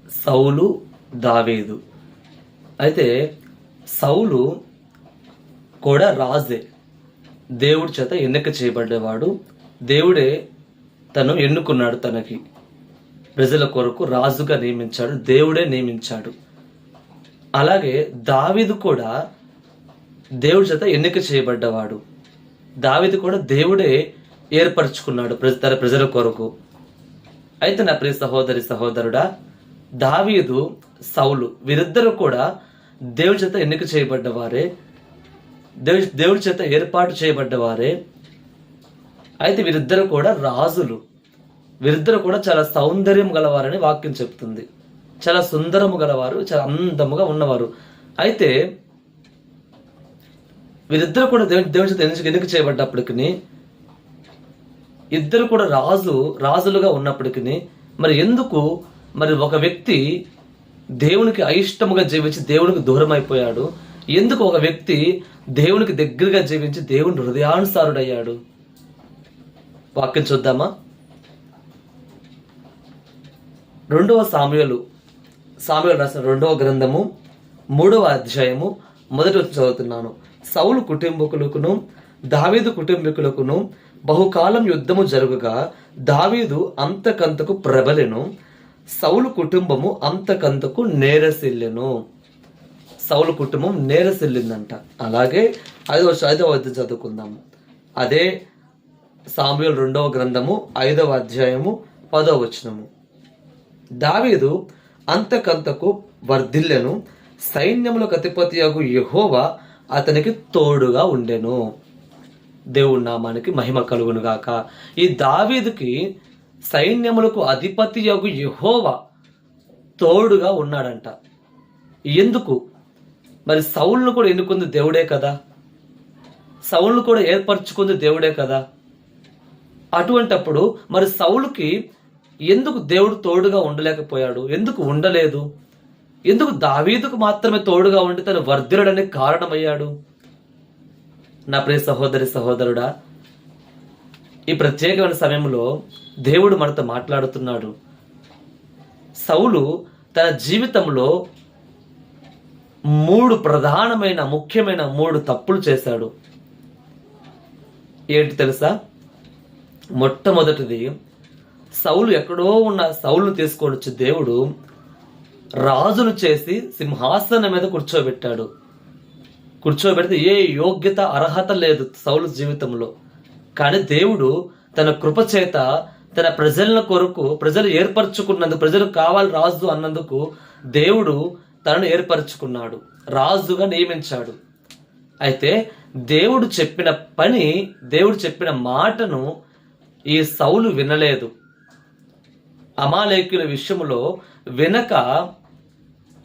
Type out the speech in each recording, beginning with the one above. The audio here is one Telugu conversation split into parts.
సౌలు, దావీదు. అయితే సౌలు కూడా రాజే, దేవుడి చేత ఎన్నిక చేయబడ్డవాడు. దేవుడే తను ఎన్నుకున్నాడు, తనకి ప్రజల కొరకు రాజుగా నియమించాడు, దేవుడే నియమించాడు. అలాగే దావీదు కూడా దేవుడి చేత ఎన్నిక చేయబడ్డవాడు. దావీదు కూడా దేవుడే ఏర్పరచుకున్నాడు తన ప్రజల కొరకు. అయితే నా ప్రియ సహోదరి సహోదరుడా, దావీదు, సౌలు వీరిద్దరూ కూడా దేవుడి చేత ఎన్నిక చేయబడ్డవారే, దేవుడి చేత ఏర్పాటు చేయబడ్డవారే. అయితే వీరిద్దరు కూడా రాజులు. వీరిద్దరు కూడా చాలా సౌందర్యం గలవారని వాక్యం చెప్తుంది. చాలా సుందరము గలవారు, చాలా అందముగా ఉన్నవారు. అయితే వీరిద్దరు కూడా దేవుడి చేత ఎన్నిక చేయబడ్డప్పటికి, ఇద్దరు కూడా రాజులుగా ఉన్నప్పటికీ, మరి ఎందుకు మరి ఒక వ్యక్తి దేవునికి అయిష్టముగా జీవించి దేవునికి దూరం అయిపోయాడు? ఎందుకు ఒక వ్యక్తి దేవునికి దగ్గరగా జీవించి దేవుని హృదయానుసారుడయ్యాడు? వాక్యం చూద్దామా? 2వ సాముయేలు రాసిన 2వ గ్రంథము 3వ అధ్యాయము 1వ వచనం చదువుతున్నాను. సౌలు కుటుంబకులకును దావీదు కుటుంబీకులకును బహుకాలం యుద్ధము జరుగుగా దావీదు అంతకంతకు ప్రబలెను, సౌలు కుటుంబము అంతకంతకు నేరసిల్లెను. సౌలు కుటుంబం నేరసిల్లిందంట. అలాగే 5వ అధ్యాయం చదువుకుందాము. అదే సాముయేలు 2వ గ్రంథము 5వ అధ్యాయము 10వ వచనము. దావీదు అంతకంతకు వర్ధిల్లెను, సైన్యములకు అధిపతియగు యెహోవా అతనికి తోడుగా ఉండెను. దేవుడి నామానికి మహిమ కలుగును గాక. ఈ దావీదుకి సైన్యములకు అధిపతియగు యెహోవా తోడుగా ఉన్నాడంట. ఎందుకు? మరి సౌలును కూడా ఎన్నుకుంది దేవుడే కదా, సౌలును కూడా ఏర్పరచుకుంది దేవుడే కదా. అటువంటప్పుడు మరి సౌలుకి ఎందుకు దేవుడు తోడుగా ఉండలేకపోయాడు? ఎందుకు ఉండలేదు? ఎందుకు దావీదుకు మాత్రమే తోడుగా ఉండి తను వర్ధిల్లడానికి కారణమయ్యాడు? నా ప్రియ సహోదరి సహోదరుడా, ఈ ప్రత్యేకమైన సమయంలో దేవుడు మనతో మాట్లాడుతున్నాడు. సౌలు తన జీవితంలో 3 ప్రధానమైన ముఖ్యమైన 3 తప్పులు చేశాడు. ఏంటి తెలుసా? మొట్టమొదటిది, సౌలు ఎక్కడో ఉన్న సౌలును తీసుకొని వచ్చి దేవుడు రాజును చేసి సింహాసనం మీద కూర్చోబెడితే ఏ యోగ్యత అర్హత లేదు సౌలు జీవితంలో. కానీ దేవుడు తన కృప చేత తన ప్రజల కొరకు, ప్రజలు ఏర్పరచుకున్నందుకు, ప్రజలకు కావాలి రాజు అన్నందుకు దేవుడు తనను ఏర్పరచుకున్నాడు, రాజుగా నియమించాడు. అయితే దేవుడు చెప్పిన పని, దేవుడు చెప్పిన మాటను ఈ సౌలు వినలేదు. అమాలేకుల విషయంలో వినక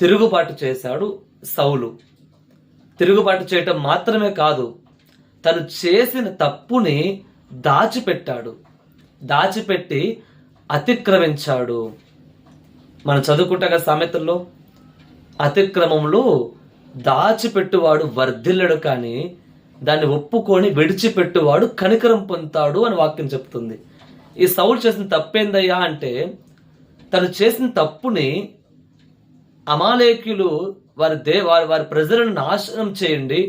తిరుగుబాటు చేశాడు సౌలు. తిరుగుబాటు చేయటం మాత్రమే కాదు, తను చేసిన తప్పుని దాచిపెట్టి అతిక్రమించాడు. మనం చదువుకుంటాగా సామెతల్లో, అతిక్రమంలో దాచిపెట్టువాడు వర్ధిల్లడు, కానీ దాన్ని ఒప్పుకొని విడిచిపెట్టువాడు కనికరం పొందుతాడు అని వాక్యం చెప్తుంది. ఈ సౌలు చేసిన తప్పేందయ్యా అంటే, తను చేసిన తప్పుని అమాలేకులు వారి ప్రజలను నాశనం చేయండి,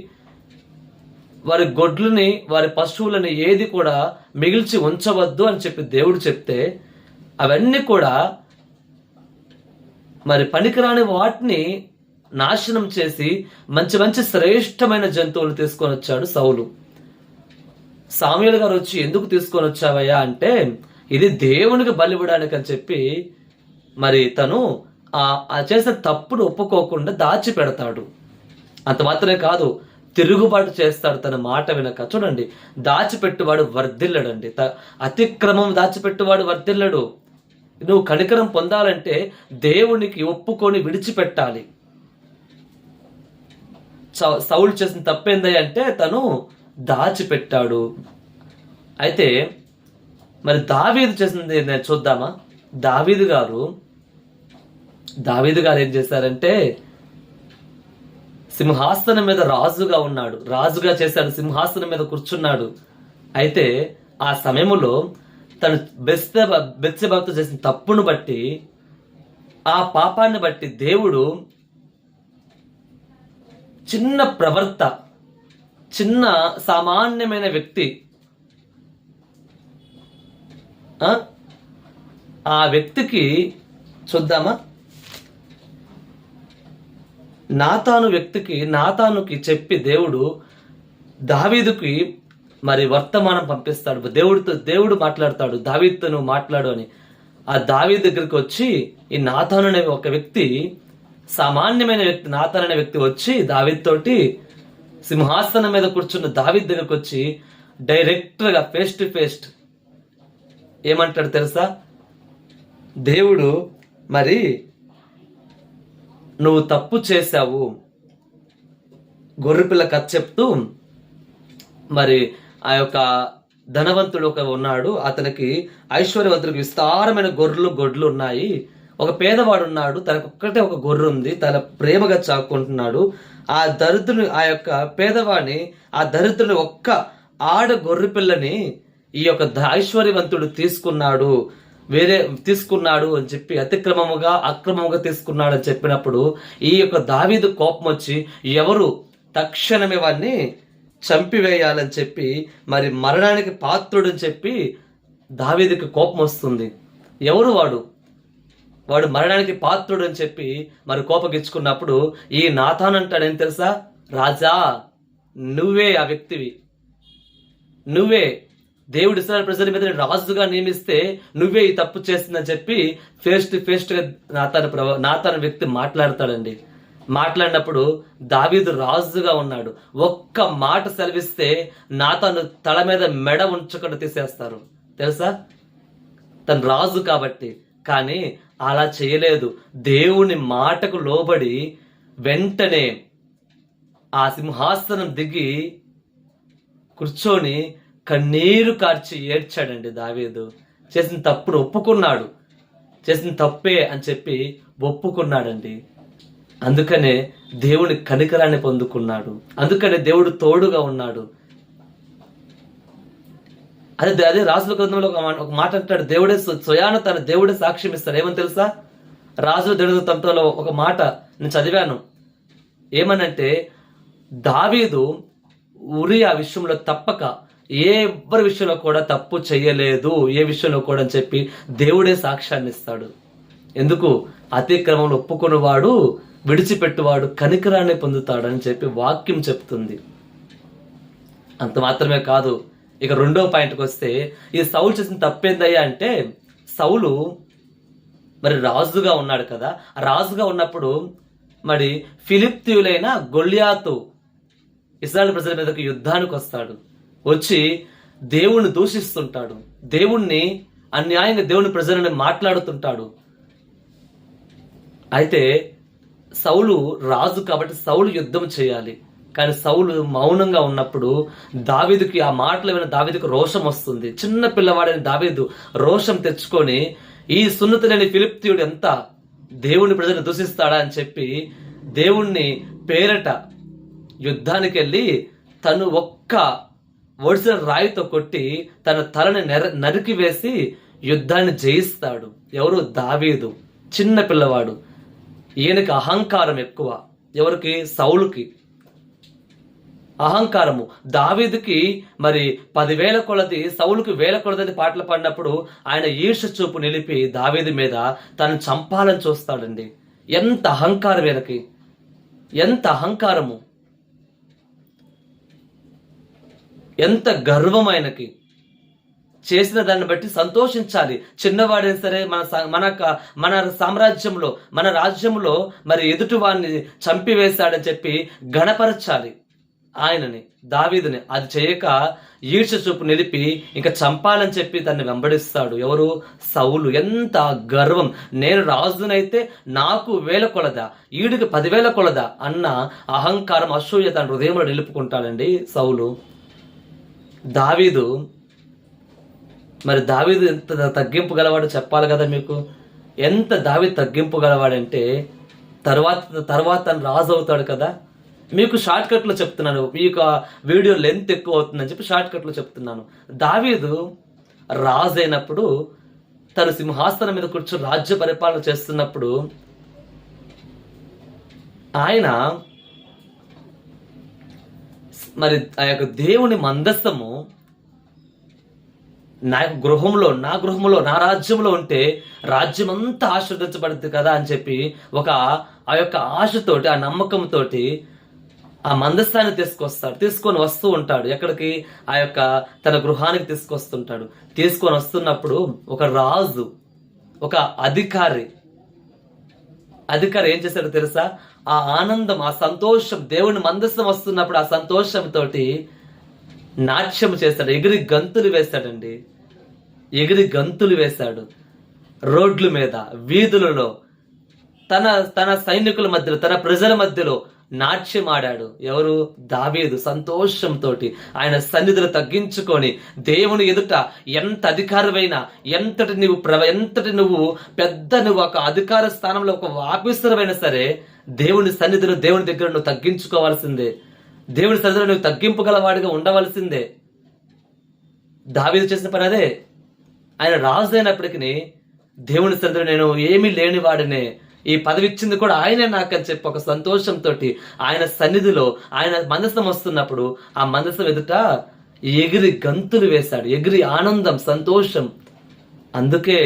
వారి గొడ్లని, వారి పశువులని ఏది కూడా మిగిల్చి ఉంచవద్దు అని చెప్పి దేవుడు చెప్తే, అవన్నీ కూడా మరి పనికిరాని వాటిని నాశనం చేసి మంచి మంచి శ్రేష్టమైన జంతువులు తీసుకొని వచ్చాడు సౌలు. సాముయేలు గారు వచ్చి, ఎందుకు తీసుకొని వచ్చావయ్యా అంటే, ఇది దేవునికి బలివ్వడానికి అని చెప్పి మరి తను ఆ చేసిన తప్పును ఒప్పుకోకుండా దాచిపెడతాడు. అంత మాత్రమే కాదు, తిరుగుబాటు చేస్తాడు తన మాట వినక. చూడండి, దాచిపెట్టువాడు వర్ధిల్లడండి. అతిక్రమం దాచిపెట్టువాడు వర్ధిల్లడు. నువ్వు కనికరం పొందాలంటే దేవునికి ఒప్పుకొని విడిచిపెట్టాలి. సౌలు చేసిన తప్పేందయ్య అంటే తను దాచిపెట్టాడు. అయితే మరి దావీదు చేసింది చూద్దామా? దావీదు గారు ఏం చేశారంటే, సింహాసనం మీద రాజుగా ఉన్నాడు, రాజుగా చేశాడు, సింహాసనం మీద కూర్చున్నాడు. అయితే ఆ సమయంలో తను బెత్షెబాతో చేసిన తప్పును బట్టి ఆ పాపాన్ని బట్టి దేవుడు చిన్న ప్రవర్త, చిన్న సామాన్యమైన వ్యక్తి, ఆ వ్యక్తికి చూద్దామా, నాతానుకి చెప్పి దేవుడు దావీదుకి మరి వర్తమానం పంపిస్తాడు. దేవుడు మాట్లాడతాడు, దావీదుతో నువ్వు మాట్లాడు అని. ఆ దావీదు దగ్గరికి వచ్చి ఈ నాతాను అనే ఒక వ్యక్తి, సామాన్యమైన వ్యక్తి, నాతాను అనే వ్యక్తి వచ్చి దావీదుతోటి సింహాసనం మీద కూర్చున్న దావీదు దగ్గరికి వచ్చి డైరెక్ట్గా ఫేస్ టు ఫేస్ ఏమంటాడు తెలుసా? దేవుడు మరి నువ్వు తప్పు చేశావు, గొర్రెపిల్ల కథ చెప్తూ మరి ఆ యొక్క ధనవంతుడు ఒక ఉన్నాడు, అతనికి ఐశ్వర్యవంతుడికి విస్తారమైన గొడ్లు ఉన్నాయి. ఒక పేదవాడు ఉన్నాడు, తనకొక్కటే ఒక గొర్రె ఉంది, తన ప్రేమగా చాక్కుంటున్నాడు. ఆ యొక్క పేదవాడిని, ఆ దరిద్రుని ఒక్క ఆడ గొర్రె పిల్లని ఈ యొక్క ఐశ్వర్యవంతుడు తీసుకున్నాడు అని చెప్పి అక్రమముగా తీసుకున్నాడు అని చెప్పినప్పుడు ఈ యొక్క దావీదు కోపం వచ్చి ఎవరు తక్షణమే వాడిని చంపివేయాలని చెప్పి మరి మరణానికి పాత్రుడు అని చెప్పి దావీదుకి కోపం వస్తుంది. ఎవరు వాడు మరణానికి పాత్రుడు అని చెప్పి మరి కోపగించుకున్నప్పుడు ఈ నాతాను అంటాడు ఏం తెలుసా? రాజా, నువ్వే ఆ వ్యక్తివి, నువ్వే దేవుడు ఇశ్రాయేలు ప్రజల మీద రాజుగా నియమిస్తే నువ్వే ఈ తప్పు చేస్తుందని చెప్పి ఫేస్ టు ఫేస్ గా నాతాను వ్యక్తి మాట్లాడతాడండి. మాట్లాడినప్పుడు దావీదు రాజుగా ఉన్నాడు, ఒక్క మాట సెలవిస్తే నాతాను తల మీద మెడ ఉంచకుండా తీసేస్తారు తెలుసా? తను రాజు కాబట్టి. కానీ అలా చేయలేదు. దేవుని మాటకు లోబడి వెంటనే ఆ సింహాసనం దిగి కూర్చొని కన్నీరు కార్చి ఏడ్చాడండి దావీదు. చేసిన తప్పుడు ఒప్పుకున్నాడు, చేసిన తప్పే అని చెప్పి ఒప్పుకున్నాడండి. అందుకనే దేవుని కనికరాన్ని పొందుకున్నాడు, అందుకనే దేవుడు తోడుగా ఉన్నాడు. అదే రాజుల గ్రంథంలో ఒక మాట అంటాడు, దేవుడే స్వయాన తన దేవుడే సాక్ష్యం ఇస్తాడు. ఏమని తెలుసా? రాజుల దేవుడు తమలో ఒక మాట నేను చదివాను. ఏమనంటే దావీదు ఉరియా విషయంలో తప్పక ఎవరి విషయంలో కూడా తప్పు చేయలేదు, ఏ విషయంలో కూడా అని చెప్పి దేవుడే సాక్ష్యాన్ని ఇస్తాడు. ఎందుకు? అతిక్రమంలో ఒప్పుకున్నవాడు విడిచిపెట్టువాడు కనికరాన్ని పొందుతాడు అని చెప్పి వాక్యం చెప్తుంది. అంత మాత్రమే కాదు, ఇక రెండో పాయింట్కి వస్తే ఈ సౌలు చేసిన తప్పేందయ్యా అంటే, సౌలు మరి రాజుగా ఉన్నాడు కదా, రాజుగా ఉన్నప్పుడు మరి ఫిలిప్తీయులైన గొల్యాతు ఇశ్రాయేలు ప్రజల మీదకి యుద్ధానికి వస్తాడు. వచ్చి దేవుణ్ణి దూషిస్తుంటాడు, దేవుణ్ణి అన్యాయంగా దేవుని ప్రజలను మాట్లాడుతుంటాడు. అయితే సౌలు రాజు కాబట్టి సౌలు యుద్ధం చేయాలి. కానీ సౌలు మౌనంగా ఉన్నప్పుడు దావీదుకి ఆ మాటలు విన్న దావీదుకు రోషం వస్తుంది. చిన్న పిల్లవాడని దావీదు రోషం తెచ్చుకొని ఈ సున్నతి లేని ఫిలిప్తీయుడు ఎంత దేవుని ప్రజలను దూషిస్తాడా అని చెప్పి దేవుణ్ణి పేరట యుద్ధానికి వెళ్ళి తను ఒక్క ఒడిసిన రాయితో కొట్టి తన తలని నరికి వేసి యుద్ధాన్ని జయిస్తాడు. ఎవరు? దావీదు. చిన్న పిల్లవాడు. ఈయనకి అహంకారం ఎక్కువ. ఎవరికి? సౌలుకి అహంకారము. దావీదుకి మరి 10,000 కొలది, సౌలుకి 1,000 కొలది పాటలు పాడినప్పుడు ఆయన ఈర్ష చూపు నిలిపి దావీదు మీద తను చంపాలని చూస్తాడండి. ఎంత అహంకారం ఈయనకి, ఎంత అహంకారము, ఎంత గర్వం ఆయనకి. చేసిన దాన్ని బట్టి సంతోషించాలి. చిన్నవాడైనా సరే మన సామ్రాజ్యంలో, మన రాజ్యంలో మరి ఎదుటి వాడిని చంపివేశాడని చెప్పి గణపరచాలి ఆయనని, దావీదుని. అది చేయక ఈర్ష చూపు నిలిపి ఇంకా చంపాలని చెప్పి దాన్ని వెంబడిస్తాడు. ఎవరు? సౌలు. ఎంత గర్వం! నేను రాజునైతే నాకు 1,000 కొలదా, ఈడికి 10,000 కొలదా అన్న అహంకారం, అసూయ తన హృదయంలో నిలుపుకుంటాడండి సౌలు. దావీదు ఎంత తగ్గింపు గలవాడో చెప్పాలి కదా మీకు. ఎంత దావీదు తగ్గింపు గలవాడంటే తర్వాత తను రాజు అవుతాడు కదా. మీకు షార్ట్ కట్లో చెప్తున్నాను, మీకు వీడియో లెంత్ ఎక్కువ అవుతుందని చెప్పి షార్ట్ కట్లో చెప్తున్నాను. దావీదు రాజు అయినప్పుడు తను సింహాసనం మీద కూర్చొని రాజ్య పరిపాలన చేస్తున్నప్పుడు ఆయన మరి ఆ యొక్క దేవుని మందస్తము నా గృహంలో, నా రాజ్యంలో ఉంటే రాజ్యం అంతా ఆశీర్వదించబడుతుంది కదా అని చెప్పి ఆ యొక్క ఆశతోటి, ఆ నమ్మకంతో ఆ మందస్థాన్ని తీసుకొని వస్తూ ఉంటాడు. ఎక్కడికి? ఆ యొక్క తన గృహానికి తీసుకొస్తుంటాడు. తీసుకొని వస్తున్నప్పుడు ఒక రాజు, ఒక అధికారి ఏం చేశాడో తెలుసా? ఆ ఆనందం, ఆ సంతోషం, దేవుని మందస్థం వస్తున్నప్పుడు ఆ సంతోషంతో నాట్యం చేస్తాడు, ఎగిరి గంతులు వేస్తాడండి. ఎగిరి గంతులు వేశాడు రోడ్ల మీద, వీధులలో, తన సైనికుల మధ్యలో, తన ప్రజల మధ్యలో నాట్యం ఆడాడు. ఎవరు? దావీదు. సంతోషంతో ఆయన సన్నిధిలో తగ్గించుకొని దేవుని ఎదుట ఎంత అధికారమైనా, ఎంతటి నువ్వు ఒక అధికార స్థానంలో ఒక ఆఫీసర్ అయినా సరే, దేవుని సన్నిధిలో, దేవుని దగ్గర నువ్వు తగ్గించుకోవాల్సిందే. దేవుని సన్నిధిలో నువ్వు తగ్గింపుగలవాడిగా ఉండవలసిందే. దావీదు చేసిన పని అదే. ఆయన రాజు అయినప్పటికీ దేవుని సన్నిధిలో నేను ఏమీ లేని వాడినే, ఈ పదవి ఇచ్చింది కూడా ఆయనే నాకని చెప్పి ఒక సంతోషంతో ఆయన సన్నిధిలో, ఆయన మందసం వస్తున్నప్పుడు ఆ మందసం ఎదుట ఎగిరి గంతులు వేశాడు. ఎగిరి ఆనందం, సంతోషం. అందుకే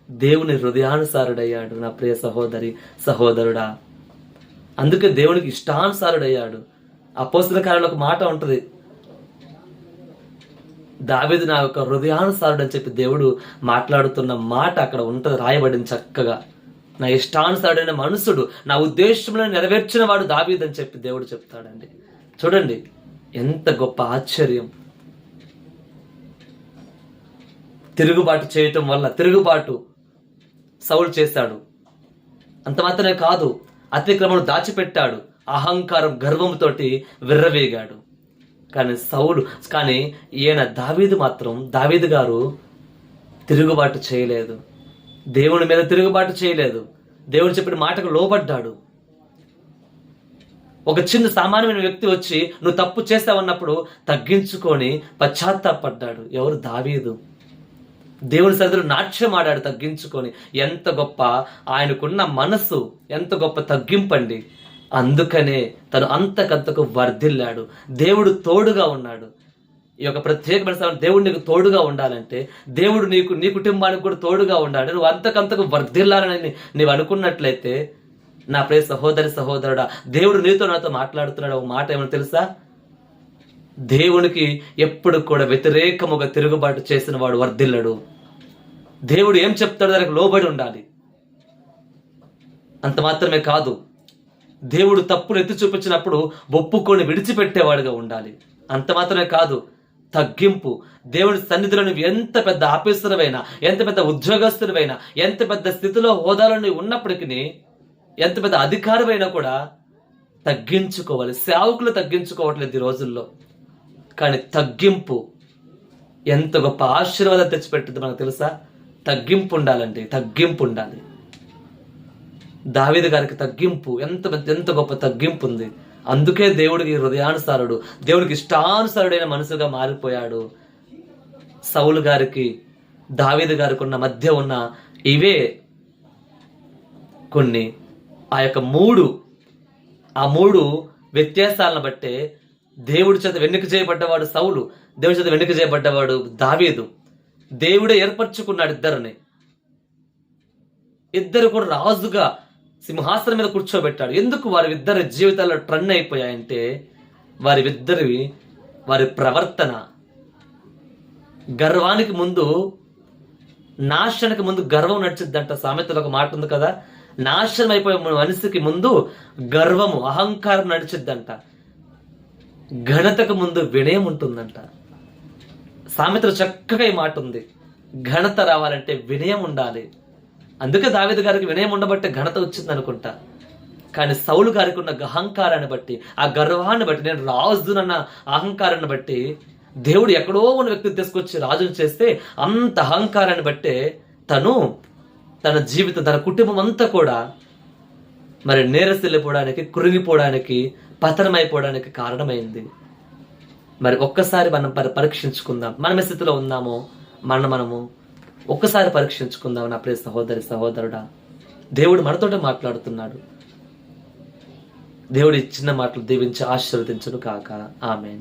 దేవుని హృదయానుసారుడయ్యాడు నా ప్రియ సహోదరి, సహోదరుడా. అందుకే దేవునికి ఇష్టానుసారుడయ్యాడు. అపోస్తల కార్యంలో ఒక మాట ఉంటుంది, దావీదు నా యొక్క హృదయానుసారుడు అని చెప్పి దేవుడు మాట్లాడుతున్న మాట అక్కడ ఉంటుంది, రాయబడింది చక్కగా. నా ఇష్టానుసారుడైన మనుషుడు, నా ఉద్దేశంలో నెరవేర్చిన వాడు దావీదు అని చెప్పి దేవుడు చెప్తాడండి. చూడండి ఎంత గొప్ప ఆశ్చర్యం. తిరుగుబాటు చేయటం వల్ల, తిరుగుబాటు సౌలు చేశాడు. అంత మాత్రమే కాదు, అతిక్రమను దాచిపెట్టాడు, అహంకారం, గర్వంతో విర్రవేగాడు. కానీ ఈయన దావీదు గారు తిరుగుబాటు చేయలేదు, దేవుని మీద తిరుగుబాటు చేయలేదు, దేవుడు చెప్పిన మాటకు లోబడ్డాడు. ఒక చిన్న సామాన్యమైన వ్యక్తి వచ్చి నువ్వు తప్పు చేస్తావన్నప్పుడు తగ్గించుకొని పశ్చాత్తాపడ్డాడు. ఎవరు? దావీదు. దేవుని సన్నిధిలో నాట్యం ఆడాడు తగ్గించుకొని. ఎంత గొప్ప ఆయనకున్న మనసు, ఎంత గొప్ప తగ్గింపండి. అందుకనే తను అంతకంతకు వర్ధిల్లాడు. దేవుడు తోడుగా ఉన్నాడు. ఈ యొక్క ప్రత్యేకమైన దేవుడు నీకు తోడుగా ఉండాలంటే, దేవుడు నీ కుటుంబానికి కూడా తోడుగా ఉండాలి. నువ్వు అంతకంతకు వర్ధిల్లాలని నీవు అనుకున్నట్లయితే, నా ప్రియ సహోదరి, సహోదరుడా, దేవుడు నాతో మాట్లాడుతున్నాడు. ఒక మాట ఏమో తెలుసా? దేవునికి ఎప్పుడు కూడా వ్యతిరేకముగా తిరుగుబాటు చేసిన వాడు వర్ధిల్లడు. దేవుడు ఏం చెప్తాడో దానికి లోబడి ఉండాలి. అంత మాత్రమే కాదు, దేవుడు తప్పులు ఎత్తి చూపించినప్పుడు ఒప్పుకొని విడిచిపెట్టేవాడుగా ఉండాలి. అంత మాత్రమే కాదు, తగ్గింపు. దేవుడి సన్నిధిలో నువ్వు ఎంత పెద్ద ఆఫీసర్వైనా, ఎంత పెద్ద ఉద్యోగస్తుడివైనా, ఎంత పెద్ద స్థితిలో, హోదాలో నువ్వు ఉన్నప్పటికీ, ఎంత పెద్ద అధికారమైనా కూడా తగ్గించుకోవాలి. సేవకులు తగ్గించుకోవట్లేదు ఈ రోజుల్లో. కానీ తగ్గింపు ఎంత గొప్ప ఆశీర్వాదం తెచ్చిపెట్టింది మనకు తెలుసా? తగ్గింపు ఉండాలండి, తగ్గింపు ఉండాలి. దావీదు గారికి తగ్గింపు, ఎంత గొప్ప తగ్గింపు ఉంది. అందుకే దేవుడికి హృదయానుసారుడు, దేవుడికి ఇష్టానుసారుడైన మనసుగా మారిపోయాడు. సౌలు గారికి, దావీదు గారికి ఉన్న మధ్య ఉన్న ఇవే కొన్ని ఆ యొక్క మూడు వ్యత్యాసాలను బట్టే దేవుడి చేత వెన్నుక చేయబడ్డవాడు సౌలు, దేవుడి చేత వెన్నుక చేయబడ్డవాడు దావీదు. దేవుడే ఏర్పరచుకున్నాడు ఇద్దరు కూడా రాజుగా సింహాసనం మీద కూర్చోబెట్టాడు. ఎందుకు? వారిద్దరి జీవితాల్లో ట్రన్ అయిపోయాయంటే, వారి ప్రవర్తన. గర్వానికి ముందు, నాశనానికి ముందు గర్వం నడిచిద్దంట. సామెతలో ఒక మాట ఉంది కదా, నాశనం అయిపోయే మనిషికి ముందు గర్వము, అహంకారం నడిచిద్దంట. ఘనతకు ముందు వినయం ఉంటుందంట. సామెతలో చక్కగా ఈ మాట ఉంది. ఘనత రావాలంటే వినయం ఉండాలి. అందుకే దావీదు గారికి వినయం ఉండబట్టే ఘనత వచ్చింది అనుకుంటా. కానీ సౌలు గారికి ఉన్న అహంకారాన్ని బట్టి, ఆ గర్వాన్ని బట్టి, నేను రాజునన్న అహంకారాన్ని బట్టి, దేవుడు ఎక్కడో ఉన్న వ్యక్తిని తీసుకొచ్చి రాజును చేస్తే, అంత అహంకారాన్ని బట్టే తన జీవితం, తన కుటుంబం అంతా కూడా మరి నేరసిల్లిపోవడానికి, కృంగిపోవడానికి, పతనమైపోవడానికి కారణమైంది. మరి ఒక్కసారి మనం పరీక్షించుకుందాం. మనం ఏ స్థితిలో ఉన్నామో మనము ఒక్కసారి పరీక్షించుకుందాం నా ప్రియ సహోదరి సహోదరుడా. దేవుడు మనతోటే మాట్లాడుతున్నాడు. దేవుడి చిన్న మాటలు దీవించి ఆశీర్వదించును కాక. ఆమేన్.